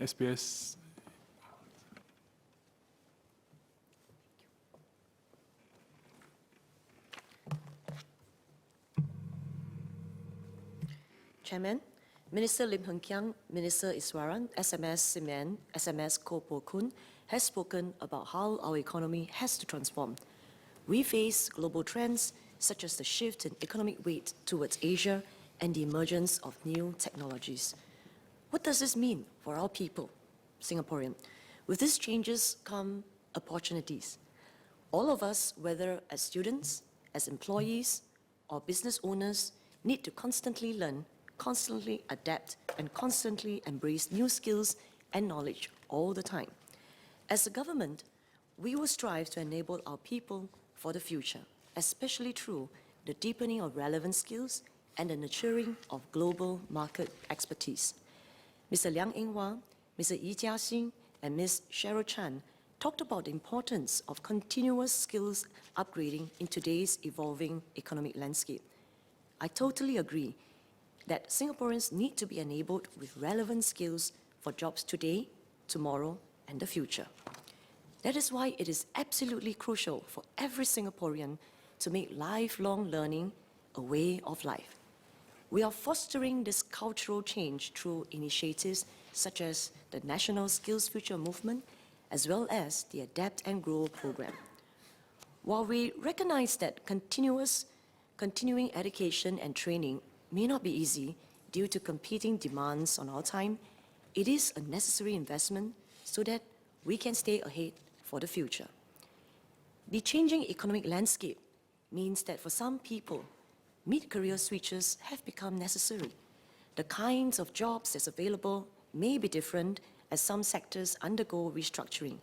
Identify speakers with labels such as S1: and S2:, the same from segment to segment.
S1: SBS.
S2: Chairman, Minister Lim Hng Kiang, Minister Iswaran, SMS Simen, SMS Ko Po Kun has spoken about how our economy has to transform. We face global trends such as the shift in economic weight towards Asia and the emergence of new technologies. What does this mean for our people, Singaporean? With these changes come opportunities. All of us, whether as students, as employees, or business owners, need to constantly learn, constantly adapt, and constantly embrace new skills and knowledge all the time. As a government, we will strive to enable our people for the future, especially through the deepening of relevant skills and the nurturing of global market expertise. Mr. Liang Eng-hwa, Mr. Yi Jia-xing, and Ms. Cheryl Chan talked about the importance of continuous skills upgrading in today's evolving economic landscape. I totally agree that Singaporeans need to be enabled with relevant skills for jobs today, tomorrow, and the future. That is why it is absolutely crucial for every Singaporean to make lifelong learning a way of life. We are fostering this cultural change through initiatives such as the National Skills Future Movement, as well as the Adapt and Grow program. While we recognize that continuing education and training may not be easy due to competing demands on our time, it is a necessary investment so that we can stay ahead for the future. The changing economic landscape means that for some people, mid-career switches have become necessary. The kinds of jobs that's available may be different as some sectors undergo restructuring.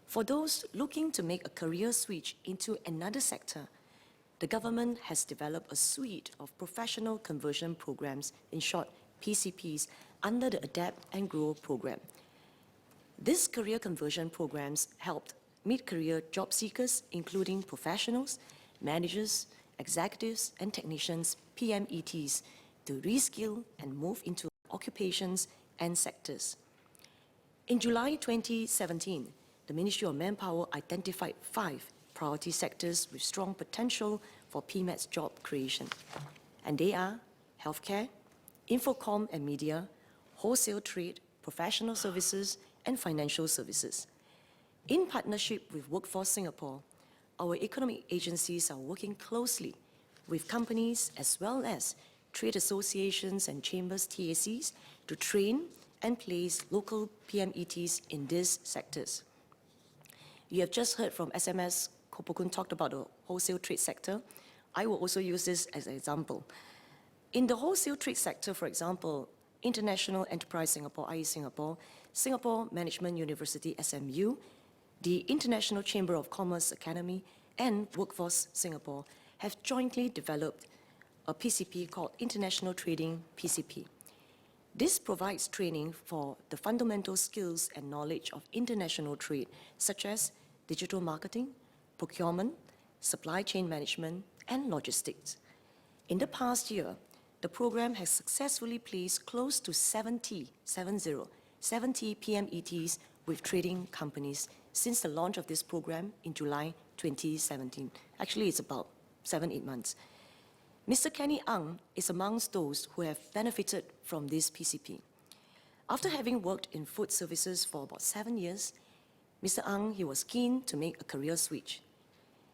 S2: For those looking to make a career switch into another sector, the government has developed a suite of professional conversion programs, in short, PCPs, under the Adapt and Grow program. These career conversion programs helped mid-career job seekers, including professionals, managers, executives, and technicians, PMETs, to reskill and move into occupations and sectors. In July 2017, the Ministry of Manpower identified 5 priority sectors with strong potential for PMET's job creation. And they are healthcare, infocom and media, wholesale trade, professional services, and financial services. In partnership with Workforce Singapore, our economic agencies are working closely with companies as well as trade associations and chambers TACs to train and place local PMETs in these sectors. You have just heard from SMS Ko Po Kun talked about the wholesale trade sector. I will also use this as an example. In the wholesale trade sector, for example, International Enterprise Singapore, IE Singapore, Singapore Management University, SMU, the International Chamber of Commerce Academy, and Workforce Singapore have jointly developed a PCP called International Trading PCP. This provides training for the fundamental skills and knowledge of international trade, such as digital marketing, procurement, supply chain management, and logistics. In the past year, the program has successfully placed close to 70 PMETs with trading companies since the launch of this program in July 2017. Actually, it's about 7-8 months. Mr. Kenny Ang is amongst those who have benefited from this PCP. After having worked in food services for about 7 years, Mr. Ang, he was keen to make a career switch.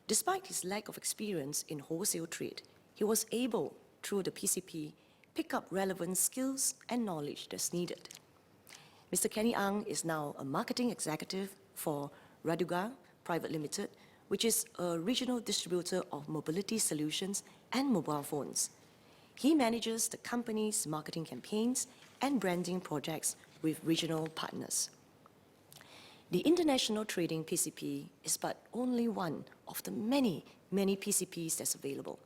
S2: Despite his lack of experience in wholesale trade, he was able, through the PCP, pick up relevant skills and knowledge that's needed. Mr. Kenny Ang is now a marketing executive for Raduga Private Limited, which is a regional distributor of mobility solutions and mobile phones. He manages the company's marketing campaigns and branding projects with regional partners. The International Trading PCP is but only one of the many PCPs that's available.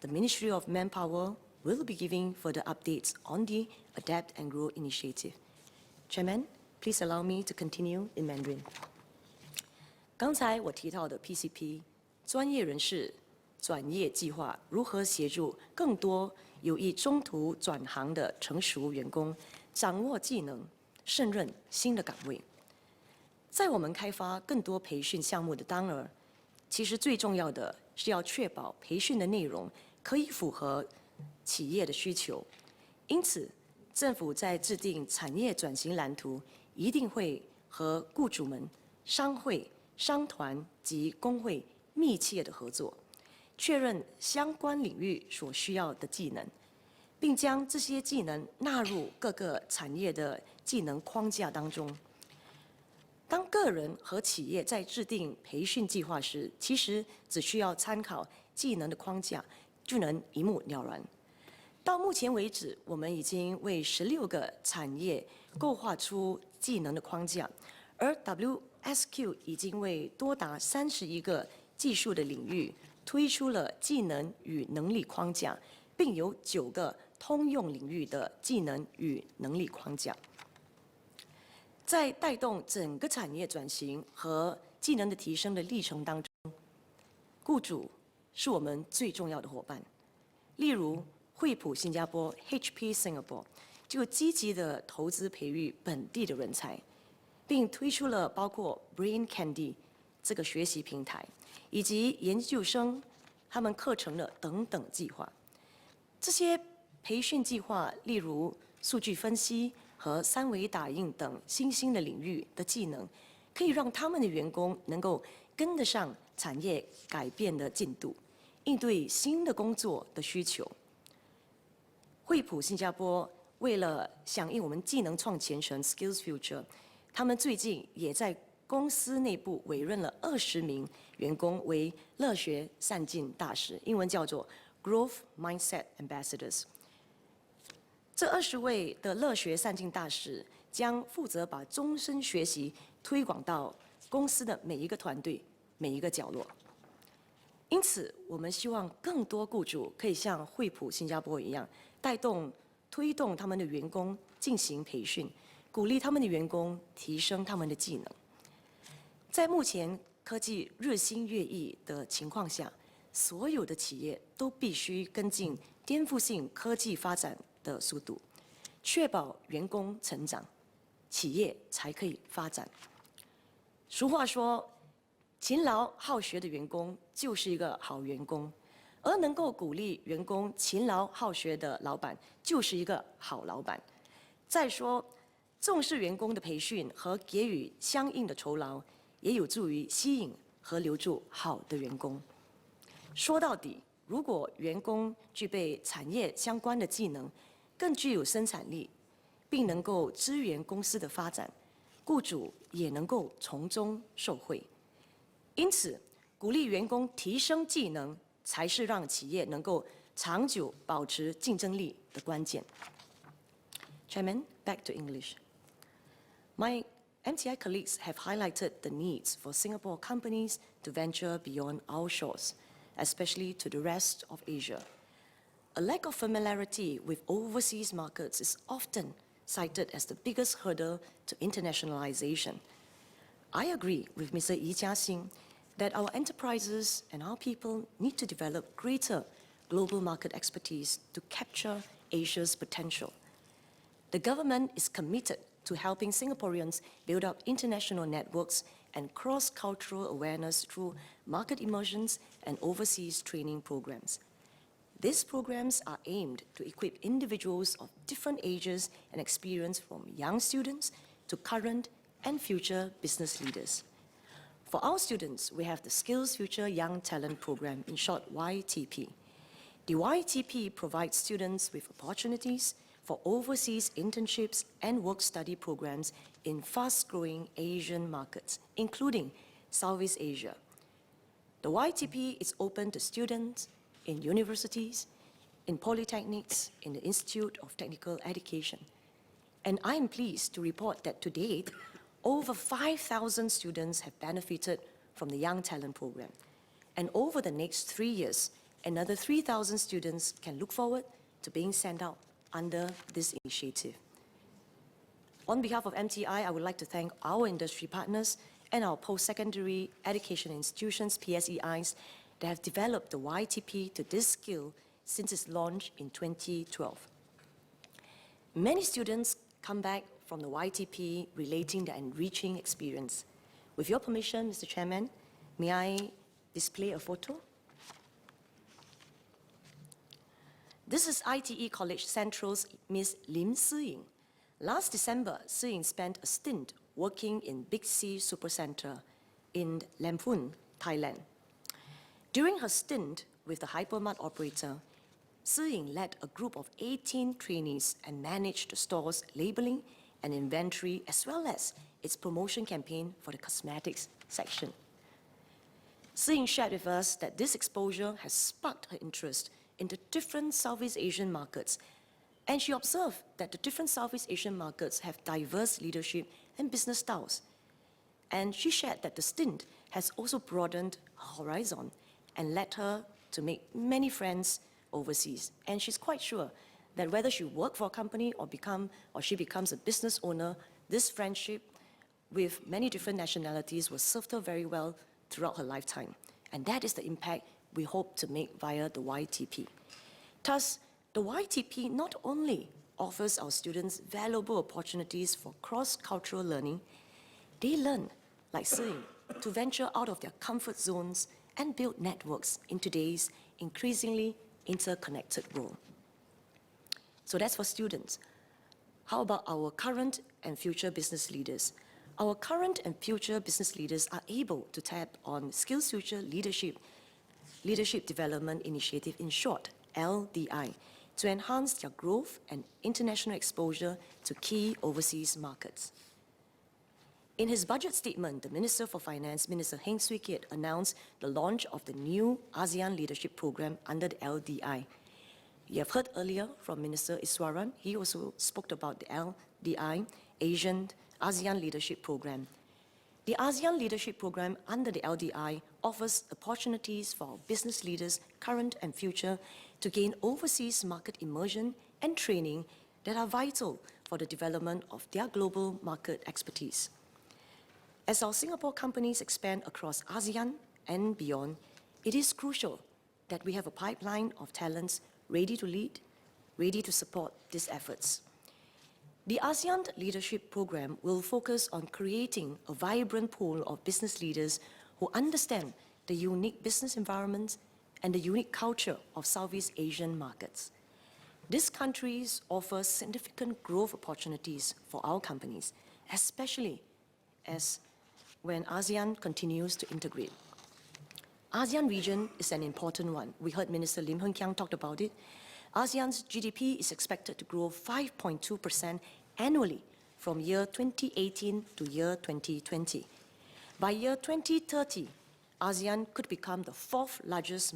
S2: The Ministry of Manpower will be giving further updates on the Adapt and Grow initiative. Chairman, please allow me to continue in Mandarin. 刚才我提到的 PCP 专业人士转业计划如何协助更多有意中途转行的成熟员工掌握技能，胜任新的岗位。在我们开发更多培训项目的当儿，其实最重要的是要确保培训的内容可以符合企业的需求。因此，政府在制定产业转型蓝图，一定会和雇主们、商会、商团及工会密切的合作，确认相关领域所需要的技能，并将这些技能纳入各个产业的技能框架当中。当个人和企业在制定培训计划时，其实只需要参考技能的框架，就能一目了然。到目前为止，我们已经为16个产业构画出技能的框架，而 WSQ 已经为多达31个技术的领域推出了技能与能力框架，并有9个通用领域的技能与能力框架。在带动整个产业转型和技能的提升的历程当中，雇主是我们最重要的伙伴。例如，惠普新加坡 （HP Singapore） 就积极地投资培育本地的人才，并推出了包括 Brain Candy 这个学习平台，以及研究生他们课程的等等计划。这些培训计划，例如数据分析和3维打印等新兴的领域的技能，可以让他们的员工能够跟得上产业改变的进度，应对新的工作的需求。惠普新加坡为了响应我们技能创前程 （Skills Future），他们最近也在公司内部委任了20名员工为乐学善进大使，英文叫做 Growth Mindset Ambassadors。这20位的乐学善进大使将负责把终身学习推广到公司的每一个团队、每一个角落。因此，我们希望更多雇主可以像惠普新加坡一样，推动他们的员工进行培训，鼓励他们的员工提升他们的技能。在目前科技日新月异的情况下，所有的企业都必须跟进颠覆性科技发展的速度，确保员工成长，企业才可以发展。俗话说，勤劳好学的员工就是一个好员工，而能够鼓励员工勤劳好学的老板就是一个好老板。再说，重视员工的培训和给予相应的酬劳，也有助于吸引和留住好的员工。说到底，如果员工具备产业相关的技能，更具有生产力，并能够支援公司的发展，雇主也能够从中受惠。因此，鼓励员工提升技能，才是让企业能够长久保持竞争力的关键。Chairman, back to English. My MTI colleagues have highlighted the needs for Singapore companies to venture beyond our shores, especially to the rest of Asia. A lack of familiarity with overseas markets is often cited as the biggest hurdle to internationalization. I agree with Mr. Yi Jiaxing that our enterprises and our people need to develop greater global market expertise to capture Asia's potential. The government is committed to helping Singaporeans build up international networks and cross-cultural awareness through market immersions and overseas training programs. These programs are aimed to equip individuals of different ages and experience, from young students to current and future business leaders. For our students, we have the Skills Future Young Talent Program, in short YTP. The YTP provides students with opportunities for overseas internships and work-study programs in fast-growing Asian markets, including Southeast Asia. The YTP is open to students in universities, in polytechnics, in the Institute of Technical Education. And I am pleased to report that to date, over 5,000 students have benefited from the Young Talent Program. And over the next 3 years, another 3,000 students can look forward to being sent out under this initiative. On behalf of MTI, I would like to thank our industry partners and our post-secondary education institutions, PSEIs, that have developed the YTP to this skill since its launch in 2012. Many students come back from the YTP relating the enriching experience. With your permission, Mr. Chairman, may I display a photo? This is ITE College Central's Miss Lim Si-ying. Last December, Si-ying spent a stint working in Big C Supercentre in Lamphun, Thailand. During her stint with the hypermart operator, Si-ying led a group of 18 trainees and managed the store's labeling and inventory, as well as its promotion campaign for the cosmetics section. Si-ying shared with us that this exposure has sparked her interest in the different Southeast Asian markets, and she observed that the different Southeast Asian markets have diverse leadership and business styles. And she shared that the stint has also broadened her horizon and led her to make many friends overseas. And she's quite sure that whether she works for a company or she becomes a business owner, this friendship with many different nationalities will serve her very well throughout her lifetime. And that is the impact we hope to make via the YTP. Thus, the YTP not only offers our students valuable opportunities for cross-cultural learning, they learn, like Si-ying, to venture out of their comfort zones and build networks in today's increasingly interconnected world. So that's for students. How about our current and future business leaders? Our current and future business leaders are able to tap on SkillsFuture Leadership Development Initiative, in short, LDI, to enhance their growth and international exposure to key overseas markets. In his budget statement, the Minister for Finance, Minister Heng Swee Keat, announced the launch of the new ASEAN Leadership Program under the LDI. You have heard earlier from Minister Iswaran. He also spoke about the LDI, ASEAN Leadership Program. The ASEAN Leadership Program under the LDI offers opportunities for business leaders, current and future, to gain overseas market immersion and training that are vital for the development of their global market expertise. As our Singapore companies expand across ASEAN and beyond, it is crucial that we have a pipeline of talents ready to lead, ready to support these efforts. The ASEAN Leadership Program will focus on creating a vibrant pool of business leaders who understand the unique business environments and the unique culture of Southeast Asian markets. These countries offer significant growth opportunities for our companies, especially as when ASEAN continues to integrate. ASEAN region is an important one. We heard Minister Lim Hng Kiang talked about it. ASEAN's GDP is expected to grow 5.2% annually from year 2018 to year 2020. By year 2030, ASEAN could become the fourth largest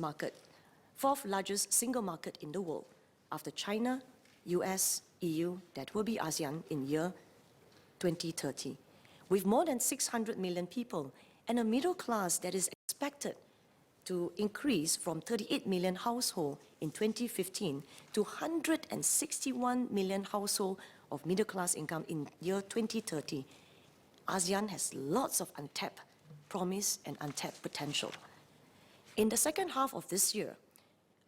S2: single market in the world. After China, US, EU, that will be ASEAN in year 2030. With more than 600 million people and a middle class that is expected to increase from 38 million households in 2015 to 161 million households of middle-class income in year 2030, ASEAN has lots of untapped promise and untapped potential. In the second half of this year,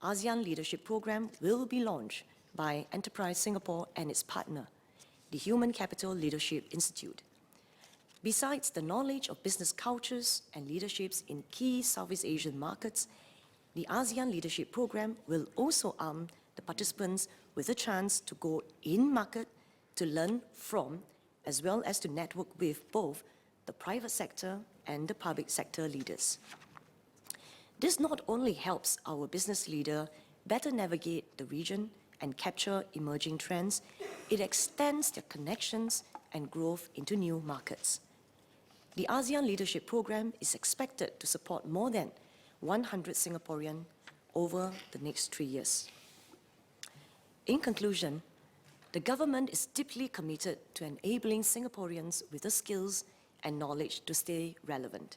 S2: ASEAN Leadership Program will be launched by Enterprise Singapore and its partner, the Human Capital Leadership Institute. Besides the knowledge of business cultures and leaderships in key Southeast Asian markets, the ASEAN Leadership Program will also arm the participants with a chance to go in-market to learn from, as well as to network with both the private sector and the public sector leaders. This not only helps our business leader better navigate the region and capture emerging trends, it extends their connections and growth into new markets. The ASEAN Leadership Program is expected to support more than 100 Singaporeans over the next 3 years. In conclusion, the government is deeply committed to enabling Singaporeans with the skills and knowledge to stay relevant.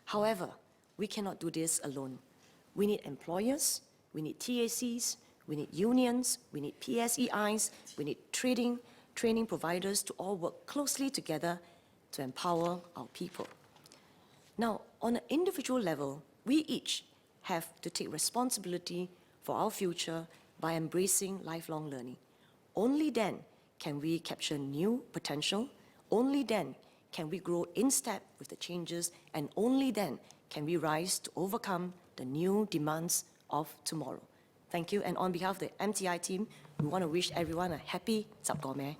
S2: However, we cannot do this alone. We need employers, we need TACs, we need unions, we need PSEIs, we need training providers to all work closely together to empower our people. Now, on an individual level, we each have to take responsibility for our future by embracing lifelong learning. Only then can we capture new potential. Only then can we grow in step with the changes, and only then can we rise to overcome the new demands of tomorrow. Thank you, and on behalf of the MTI team, we want to wish everyone a happy Tsap Gom Meh.